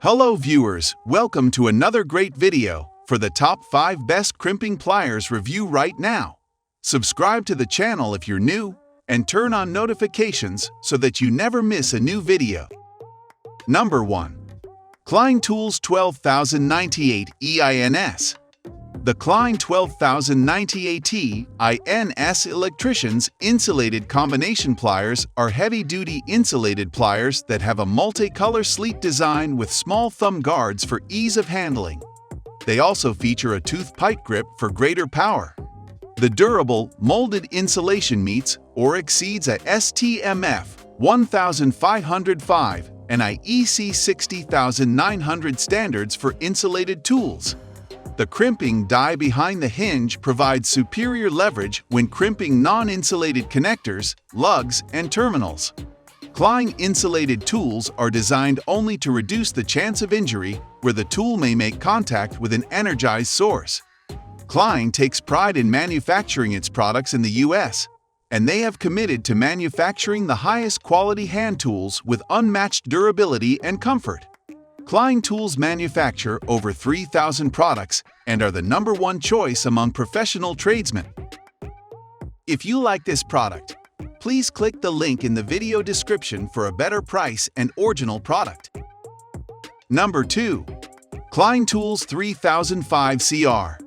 Hello viewers, welcome to another great video for the top 5 best crimping pliers review right now. Subscribe to the channel if you're new and turn on notifications so that you never miss a new video. Number 1. Klein Tools 12098 EINS. The Klein 12098 EINS Electricians Insulated Combination Pliers are heavy-duty insulated pliers that have a multicolor sleek design with small thumb guards for ease of handling. They also feature a tooth pipe grip for greater power. The durable, molded insulation meets or exceeds a STMF 1505 and IEC 60900 standards for insulated tools. The crimping die behind the hinge provides superior leverage when crimping non-insulated connectors, lugs, and terminals. Klein insulated tools are designed only to reduce the chance of injury where the tool may make contact with an energized source. Klein takes pride in manufacturing its products in the US, and they have committed to manufacturing the highest quality hand tools with unmatched durability and comfort. Klein Tools manufacture over 3,000 products and are the #1 choice among professional tradesmen. If you like this product, please click the link in the video description for a better price and original product. Number 2. Klein Tools 3005 CR.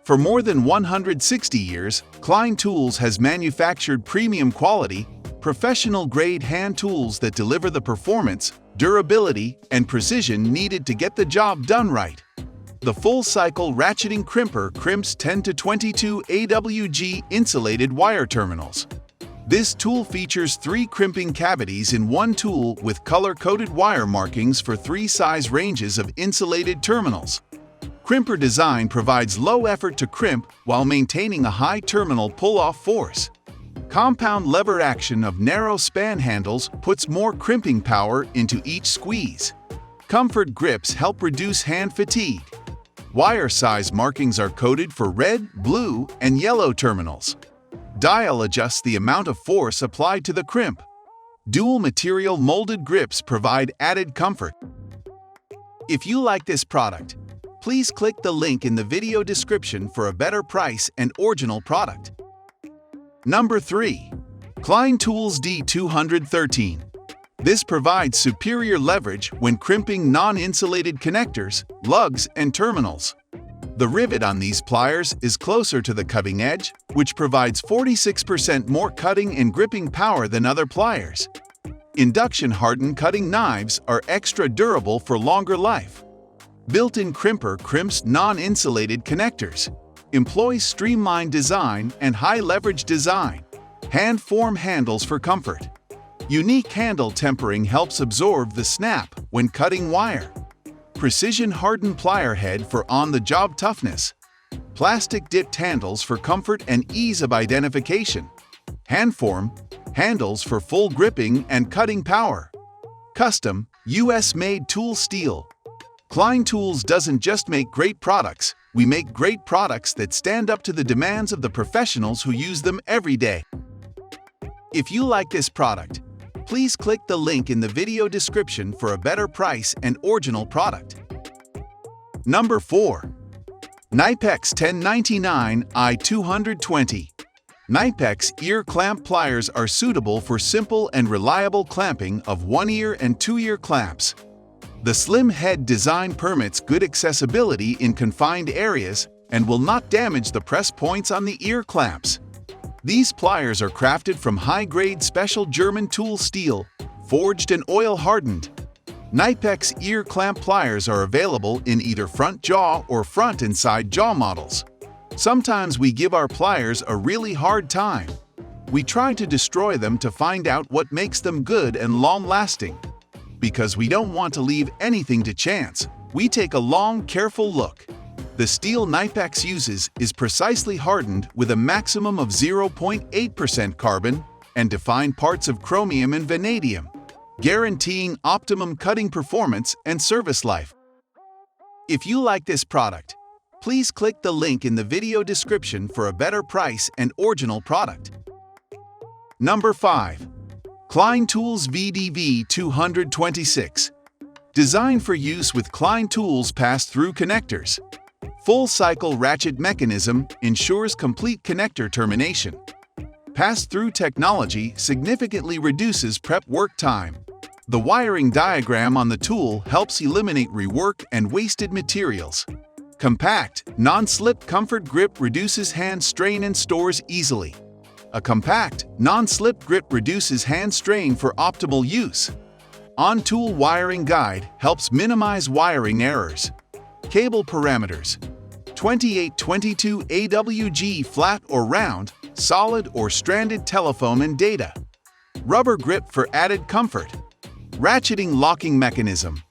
For more than 160 years, Klein Tools has manufactured premium quality, professional-grade hand tools that deliver the performance, durability, and precision needed to get the job done right. The full-cycle ratcheting crimper crimps 10 to 22 AWG insulated wire terminals. This tool features 3 crimping cavities in one tool with color-coded wire markings for 3 size ranges of insulated terminals. Crimper design provides low effort to crimp while maintaining a high terminal pull-off force. Compound lever action of narrow span handles puts more crimping power into each squeeze. Comfort grips help reduce hand fatigue. Wire size markings are coded for red, blue, and yellow terminals. Dial adjusts the amount of force applied to the crimp. Dual material molded grips provide added comfort. If you like this product, please click the link in the video description for a better price and original product. Number 3. Klein Tools D213. This provides superior leverage when crimping non-insulated connectors, lugs, and terminals. The rivet on these pliers is closer to the cutting edge, which provides 46% more cutting and gripping power than other pliers. Induction-hardened cutting knives are extra durable for longer life. Built-in crimper crimps non-insulated connectors. Employs streamlined design and high-leverage design. Hand-form handles for comfort. Unique handle tempering helps absorb the snap when cutting wire. Precision-hardened plier head for on-the-job toughness. Plastic-dipped handles for comfort and ease of identification. Hand-form handles for full gripping and cutting power. Custom, US-made tool steel. Klein Tools doesn't just make great products, we make great products that stand up to the demands of the professionals who use them every day. If you like this product, please click the link in the video description for a better price and original product. Number 4. KNIPEX 1099 I220. KNIPEX ear clamp pliers are suitable for simple and reliable clamping of 1-ear and 2-ear clamps. The slim head design permits good accessibility in confined areas and will not damage the press points on the ear clamps. These pliers are crafted from high-grade special German tool steel, forged and oil-hardened. KNIPEX ear clamp pliers are available in either front jaw or front and side jaw models. Sometimes we give our pliers a really hard time. We try to destroy them to find out what makes them good and long-lasting. Because we don't want to leave anything to chance, we take a long, careful look. The steel KNIPEX uses is precisely hardened with a maximum of 0.8% carbon and defined parts of chromium and vanadium, guaranteeing optimum cutting performance and service life. If you like this product, please click the link in the video description for a better price and original product. Number 5. Klein Tools VDV 226. Designed for use with Klein Tools pass-through connectors. Full-cycle ratchet mechanism ensures complete connector termination. Pass-through technology significantly reduces prep work time. The wiring diagram on the tool helps eliminate rework and wasted materials. Compact, non-slip comfort grip reduces hand strain and stores easily. A compact, non-slip grip reduces hand strain for optimal use. On-tool wiring guide helps minimize wiring errors. Cable parameters: 2822 AWG flat or round, solid or stranded telephone and data. Rubber grip for added comfort. Ratcheting locking mechanism.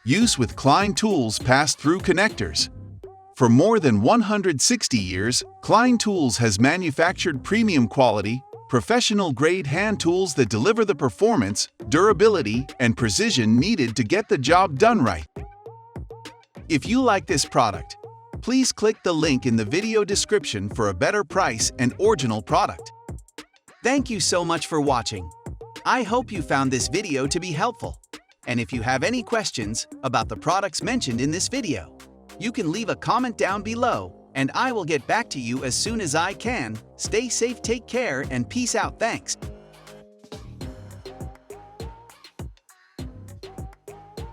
Use with Klein Tools pass-through connectors. For more than 160 years, Klein Tools has manufactured premium quality, professional-grade hand tools that deliver the performance, durability, and precision needed to get the job done right. If you like this product, please click the link in the video description for a better price and original product. Thank you so much for watching. I hope you found this video to be helpful. And if you have any questions about the products mentioned in this video, you can leave a comment down below and I will get back to you as soon as I can. Stay safe, take care, and peace out. Thanks.